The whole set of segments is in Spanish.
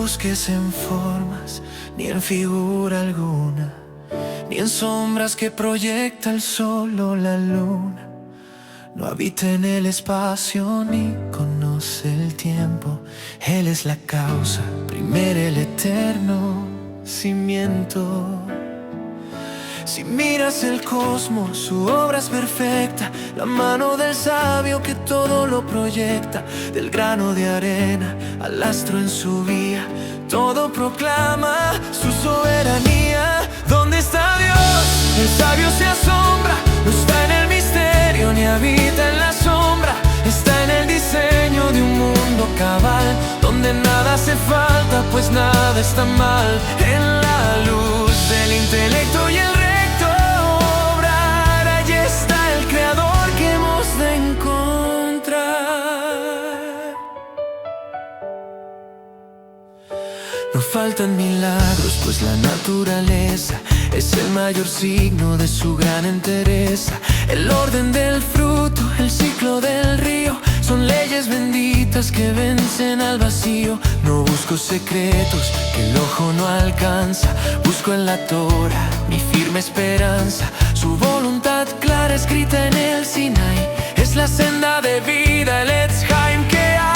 busques en formas, ni en figura alguna, ni en sombras que proyecta el sol o la luna. No habita en el espacio ni conoce el tiempo. Él es la causa, primero el eterno cimiento. Si miras el cosmos, su obra es perfecta. La mano del sabio que todo lo proyecta. Del grano de arena al astro en su vía, todo proclama su soberanía. ¿Dónde está Dios? El sabio se asombra. No está en el misterio ni habita en la sombra. Está en el diseño de un mundo cabal, donde nada hace falta, pues nada está mal. En la luz del intelecto y el recto obrar, allí está el creador que hemos de encontrar. No faltan milagros, pues la naturaleza es el mayor signo de su gran entereza. El orden del fruto, el ciclo del río, son leyes benditas que vencen al vacío. No busco secretos que el ojo no alcanza, busco en la Torah mi firme esperanza. Su voluntad clara escrita en el Sinai es la senda de vida, el Etz Haim que hay.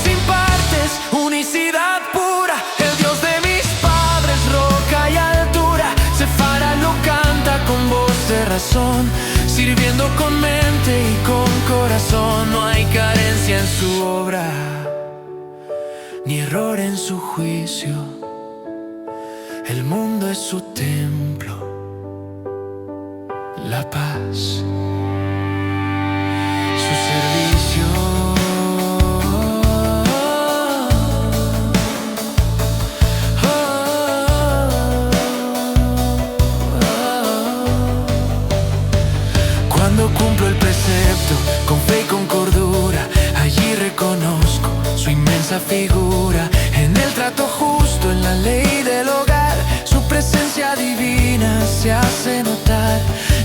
Sin partes, unicidad pura, el Dios de mis padres, roca y altura. Sefara lo canta con voz de razón, sirviendo con mente y con corazón. No hay carencia en su obra, ni error en su juicio. El mundo es su templo, la paz, su servicio. Cuando cumplo el precepto, con fe y con cordura, allí reconozco su inmensa figura. En el trato justo, en la ley del hogar, su presencia divina se hace notar.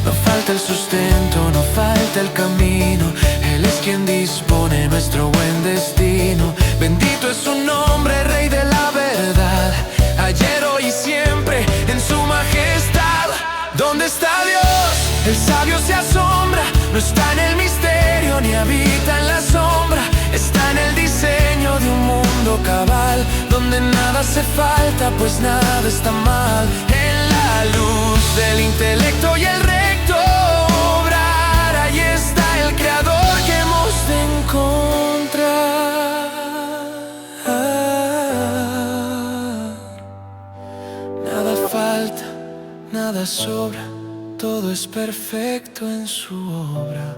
No falta el sustento, no falta el camino. Él es quien dispone nuestro buen destino. Bendito es su nombre, Rey de la verdad, ayer, hoy y siempre, en su majestad. ¿Dónde está Dios? El sabio se asombra. No está en el misterio ni habita en la sombra. Está en el diseño de un mundo cabal, donde nada hace falta, pues nada está mal. En la luz del intelecto y el recto obrar, allí está el creador que hemos de encontrar. Nada falta, nada sobra, todo es perfecto en su obra.